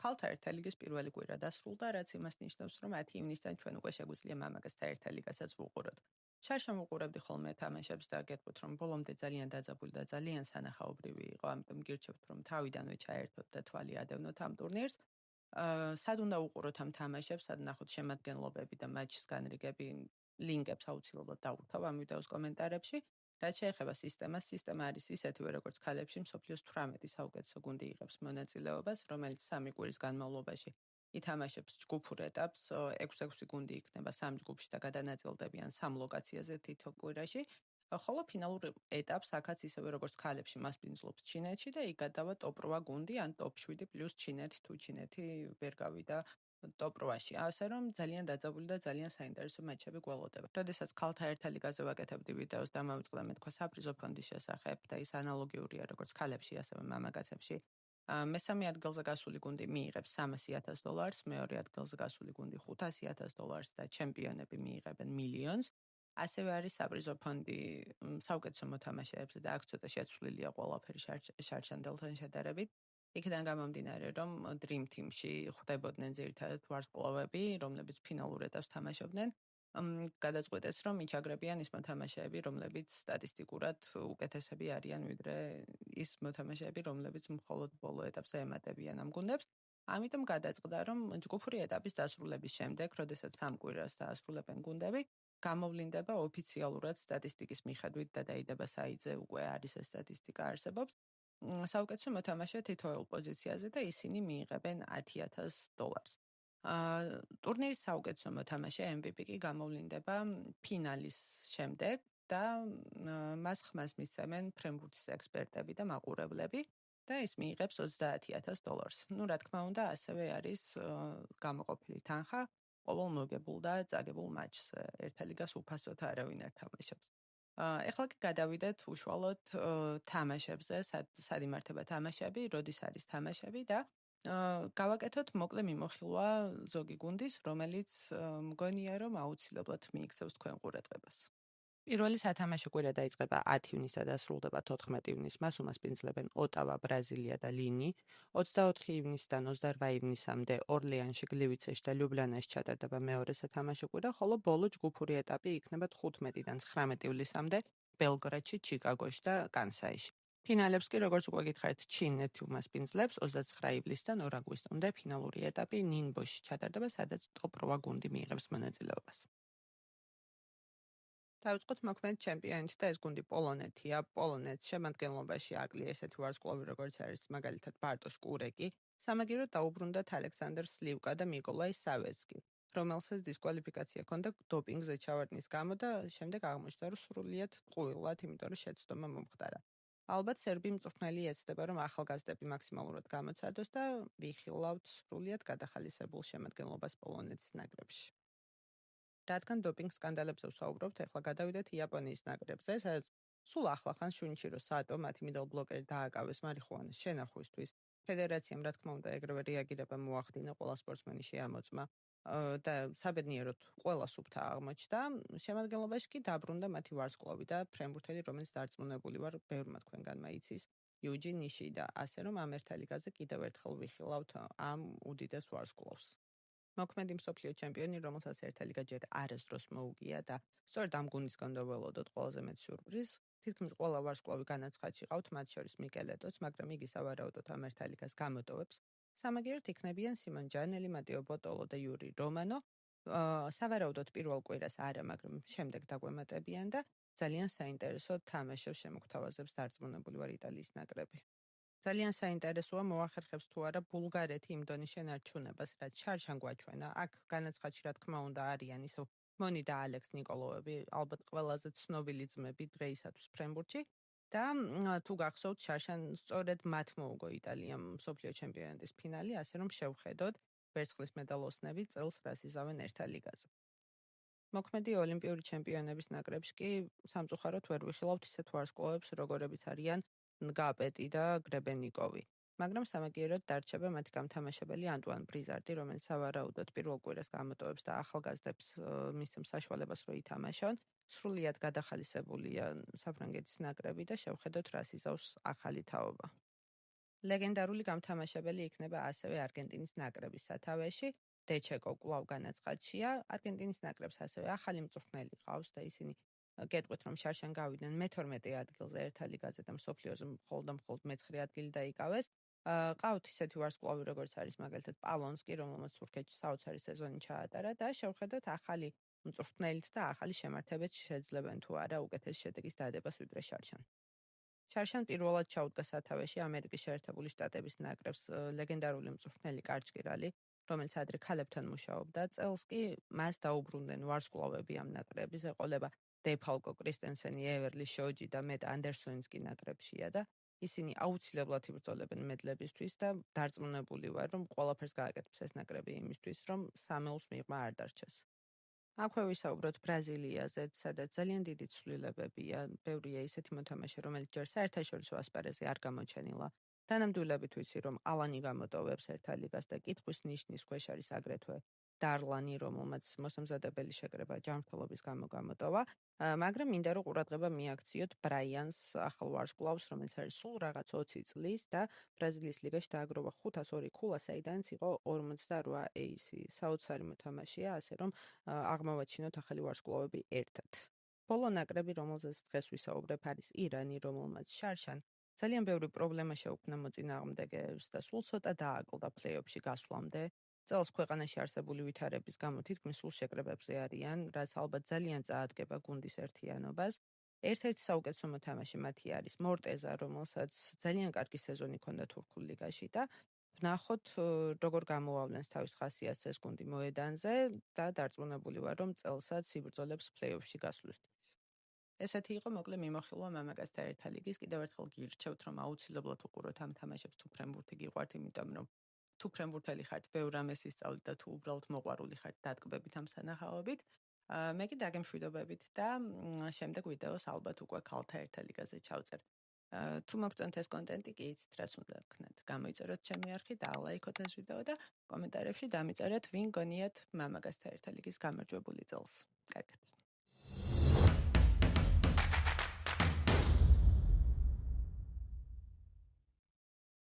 ქალთა ერთელიგის პირველი კვირა დასრულდა, რაც იმას ნიშნავს, რომ 10 ივნისიდან ჩვენ უკვე შეგვიძლია მამაკაცთა ერთელიგასაც ვუყუროთ. შარშან ვუყურებდი ხოლმე თამაშებს და გეტყვით, რომ ბოლომდე ძალიან დაძაბული და ძალიან სანახაობრივი იყო, ამიტომ გირჩევთ, რომ თავიდანვე ჩაერთოთ და თვალი ადევნოთ ამ ტურნირს. სად უნდა ვუყუროთ ამ თამაშებს, სად ნახოთ შემადგენლობები და მატჩის განრიგები, ლინკებს აუცილებლად დავუთავ ამ ვიდეოს კომენტარებში. რაც შეეხება სისტემას, სისტემა არის ისეთივე როგორც ქალებში, მსოფლიოს 18 საუკეთესო გუნდი იღებს მონაწილეობას, რომელიც 3 კვირის განმავლობაში ითამაშებს ჯგუფურ ეტაპს, 6-6 გუნდი იქნება 3 ჯგუფში და გადანაწილდებიან 3 ლოკაციაზე თითო კვირაში, ხოლო ფინალურ ეტაპს აქაც ისევე როგორც ქალებში მასპინძლობს ჩინეთში და იქ გადავა ტოპ 8 გუნდი ან ტოპ 7 პლუს ჩინეთი თუ ჩინეთი ვერ გავიდა ტოპ 8-ში. ასე რომ ძალიან დაძაბული და ძალიან საინტერესო მატჩები გველოდება. როდესაც ქალთა ერთელიგაზე ვაკეთებდი ვიდეოს და მოვიწყდა მეთქვა საპრიზო ფონდის შესახებ და ის ანალოგიურია როგორც ქალებში, ასევე მამაკაცებში. მესამე ადგილზე გასული გუნდი მიიღებს $300,000, მეორე ადგილზე გასული გუნდი $500,000 და ჩემპიონები მიიღებენ მილიონს. ასევე არის საპრიზო ფონდი საუკეთესო მოთამაშეებზე და აქ ცოტა შეცვლილია ყველაფერი შარშანდელთან შედარებით. იქიდან გამომდინარე, რომ Dream Team-ში ხვდებოდნენ ძირითადად ვარსკვლავები, რომლებიც ფინალურ ეტაპს თამაშობდნენ. გადაწყვეტეს, რომ იჩაგრებიან ის მოთამაშეები, რომლებიც სტატისტიკურად უკეთესები არიან, ვიდრე ის მოთამაშეები, რომლებიც მხოლოდ ბოლო ეტაპზე ემატებიან ამ გუნდებს. ამიტომ გადაწყდა, რომ ჯგუფური ეტაპის დასრულების შემდეგ, როდესაც 3 კვირას დაასრულებენ გუნდები, გამოვლინდება ოფიციალურად სტატისტიკის მიხედვით და დაიდება საიტზე უკვე არის ეს სტატისტიკა არსებობს. საუკეთესო მოთამაშე თითოეულ პოზიციაზე და ისინი მიიღებენ $10,000. ტურნირის საუკეთესო მოთამაშე MVP კი გამოვლინდება ფინალის შემდეგ და მას ხმას მისცემენ ფრენბურთის ექსპერტები და მაყურებლები და ის მიიღებს $30,000. ნუ რა თქმა უნდა, ასევე არის გამოყოფილი თანხა ყოველ მოგებულ და წაგებულ მატჩს. ერთელიგას უფასოდ არავინ არ თამაშობს. ეხლა კი გადავიდეთ უშუალოდ თამაშებზე, სად იმართება თამაშები, როდის არის თამაშები და გავაკეთოთ მოკლე მიმოხილვა ზოგი გუნდის, რომელიც მგონია, რომ აუცილებლად მიიქცევს თქვენ ყურადღებას. პირველი სათამაშო კვირა დაიწყება 10 ივნისსა და სრულდება 14 ივნისს. მას უმასპინძლებენ ოტავა, ბრაზილია და ლინი. 24 ივნისიდან 28 ივნისამდე ორლეანში, გლივიცეში და ლიუბლიანაში ჩატარდება მეორე სათამაშო კვირა, ხოლო ბოლო ჯგუფური ეტაპი იქნება 15-დან 19 ივლისამდე ბელგრადში, ჩიკაგოში და კანსაიში. ფინალებს კი, როგორც უკვე გითხარით, ჩინეთი უმასპინძლებს 29 ივლისიდან 2 აგვისტომდე ფინალური ეტაპი ნინბოში ჩატარდება, სადაც ტოპ 8 გუნდი მიიღებს მონაწილეობას. დავიწყოთ მოქმედ ჩემპიონით და ეს გუნდი პოლონეთია. პოლონეთს შემადგენლობაში აკლია ესეთი ვარსკვლავი, როგორც არის მაგალითად ბარტოშ კურეკი. სამაგიეროდ დაუბრუნდათ ალექსანდრ სლივკა და მიკოლაი სავეცკი, რომელსაც დისკვალიფიკაცია ჰქონდა დოპინგზე ჩავარდნის გამო და შემდეგ აღმოჩნდა, რომ სრულიად ტყუილად, იმიტომ რომ შეცდომა მომხდარა. ალბათ სერბი მწვრთნელი ეცდება, რომ ახალგაზრდები მაქსიმალურად გამოცადოს და ვიხილავთ სრულიად გადახალისებულ შემადგენლობას პოლონეთის ნაკრებში. რადგან დოპინგ სკანდალებზე ვსაუბრობთ, ეხლა გადავიდეთ იაპონიის ნაკრებზე, სადაც სულ ახლახან შუნიჩირო სატო მათი მიდელ ბლოკერი დააკავეს მარიხუანას შენახვისთვის. ფედერაციამ რა თქმა უნდა ეგრევე რეაგირება მოახდინა, ყველა სპორტსმენი შეამოწმა და საბედნიეროდ ყველა სუფთა აღმოჩნდა. შემადგენლობაში კი დაბრუნდა მათი ვარსკვლავი და ფრენბურთელი, რომელიც დარწმუნებული ვარ, ბევრმა თქვენგანმა იცის, იუჯი ნიშიდა, ასე რომ ამ ერთალიგაზე კიდევ ერთხელ ვიხილავთ ამ უდიდეს ვარსკვლავს. მოქმედი მსოფლიო ჩემპიონი, რომელსაც ერთალიგა ჯერ არასდროს მოუგია და სწორედ ამ გუნდისგან დაველოდოთ ყველაზე მეტ სიურპრიზს. თითქმის ყველა ვარსკვლავი განაცხადში ყავთ, მათ შორის მიკელეტოც, მაგრამ იგი სავარაუდოდ ამ ერთალიგას გამოტოვებს. სამაგიეროდ იქნებიან სიმონ ჯანელი, მატეო ბოტოლო და იური რომანო. სავარაუდოდ პირველ კვირას არა, მაგრამ შემდეგ დაგვემატებიან და ძალიან საინტერესო თამაშებს შემოგთავაზებს დარწმუნებული ვარ იტალიის ნაკრები. ძალიან საინტერესოა მოახერხებს თუ არა ბულგარეთი იმ დონის შენარჩუნებას, რაც შარშან გვაჩვენა. აქ განაცხადში რა თქმა უნდა არიან ისევ მონი და ალექს ნიკოლოვები, ალბათ ყველაზე ცნობილი ძმები დღეისათვის ფრენბურთში და თუ გახსოვთ, შარშან სწორედ მათ მოუგო იტალიამ მსოფლიო ჩემპიონატის ფინალი, ასე რომ შევხედოთ ვერცხლის მედალოსნები წელს რას იზავენ ერთალიგაზე. მოქმედი ოლიმპიური ჩემპიონების ნაკრებში კი სამწუხაროდ ვერ ვიხილავთ ისეთ ვარსკვლავებს, როგორებიც არიან ნგაპეტი და გრებენიკოვი. მაგრამ სამაგიეროდ დარჩება მათი გამთამაშებელი ანტუან ბრიზარდი, რომელიც სავარაუდოდ პირველ კვირას გამოტოვებს და ახალგაზრდებს მისცემს საშუალებას, რომ ითამაშონ. სრულიად გადახალისებულია საფრანგეთის ნაკრები და შევხედოთ, რას იზავს ახალი თაობა. ლეგენდარული გამთამაშებელი იქნება ასევე არგენტინის ნაკრების სათავეში. დეჩეკო კვლავ განაცხადშია, არგენტინის ნაკრებს ასევე ახალი მწვრთნელი ყავს და ისინი გეტყვით, რომ შარშან გავიდნენ მე-12 ადგილზე ერთა ლიგაზე და მსოფლიოზე მხოლოდ მე-9 ადგილი დაიკავეს. ყავთ ისეთი ვარსკვლავი, როგორც არის მაგალითად პალონსკი, რომელმაც თურქეთში საოცარი სეზონი ჩაატარა და შევხედოთ ახალი მწვრთნელით და ახალი შემართებით შეძლებენ თუ არა უკეთეს შედეგის დადებას ვიდრე შარშან. შარშან პირველად ჩაუდგა სათავეში ამერიკის შეერთებული შტატების ნაკრებს ლეგენდარული მწვრთნელი კარჩკირალი, რომელიც ადრე ქალებთან მუშაობდა. წელს კი მას დაუბრუნდნენ ვარსკვლავები ამ ნაკრების, ეყოლება დეფალკო, კრისტენსენი, ევერლი, შოჯი და მეტ ანდერსონიც კი ნაკრებშია და ისინი აუცილებლად იბრძოლებენ მედლებისთვის და დარწმუნებული ვარ, რომ ყველაფერს გააკეთებს ეს ნაკრები იმისთვის, რომ სამეულს მიღმა არ დარჩეს. აქვე ვისაუბროთ ბრაზილიაზე, სადაც ძალიან დიდი ცვლილებებია. ბევრია ისეთი მოთამაშე, რომელიც ჯერ საერთაშორისო ასპარეზზე არ გამოჩენილა. თანამდულებით ვიცი, რომ ალანი გამოტოვებს ერთა ლიგას და კითხვის ნიშნის ქვეშ არის აგრეთვე დარლანი, რომელმაც მოსამზადებელი შეკრება ჯანმრთელობის გამო გამოტოვა, მაგრამ მინდა რომ ყურადღება მიაქციოთ ბრაიანს, ახალ ვარსკვლავს, რომელიც არის სულ რაღაც 20 წლის და ბრაზილიის ლიგაში დააგროვა 502 ქულა, საიდანაც იყო 48 ეისი. საოცარი მოთამაშეა, ასე რომ აღმოვაჩინოთ ახალი ვარსკვლავები ერთად. ბოლო ნაკრები, რომელზეც დღეს ვისაუბრებ, არის ირანი, რომელმაც შარშან ძალიან ბევრი პრობლემა შეუქმნა მოწინააღმდეგეებს და სულ ცოტა დააკლდა პლეი-ოფში გასვლამდე. წელს ქვეყანაში არსებული ვითარების გამო თითქმის სულ შეკრებებზე არიან, რაც ალბათ ძალიან წაადგება გუნდის ერთიანობას. ერთ-ერთი საუკეთესო მოთამაშე მათი არის მორტეზა, რომელსაც ძალიან კარგი სეზონი ჰქონდა თურქულ ლიგაში და ვნახოთ, როგორ გამოავლენს თავის ხასიათს ეს გუნდი მოედანზე და დარწმუნებული ვარ, რომ წელსაც იბრძოლებს პლეი-ოფში გასვლისთვის. ესეთი იყო მოკლე მიმოხილვა მამაკაცთა ერთა ლიგის. კიდევ ერთხელ გირჩევთ, რომ აუცილებლად უყუროთ ამ თამაშებს თუ ფრენბურთი გიყვართ, იმიტომ რომ თუ ფრენბურთელი ხართ, ბევრ რამეს ისწავლით და თუ უბრალოდ მოყვარული ხართ, დატკბებით ამ სანახაობით. მე კი დაგემშვიდობებით და შემდეგ ვიდეოს ალბათ უკვე ქალთა ერთა ლიგაზე ჩავწერთ. თუ მოგწონთ ეს კონტენტი, კი იცით, რაც უნდა გქნათ. გამოიწეროთ ჩემი არხი, დაალაიქოთ ეს ვიდეო და კომენტარებში დამიწერეთ, ვინ გონიათ მამაკაცთა ერთა ლიგის გამარჯვებული წელს. კარგად.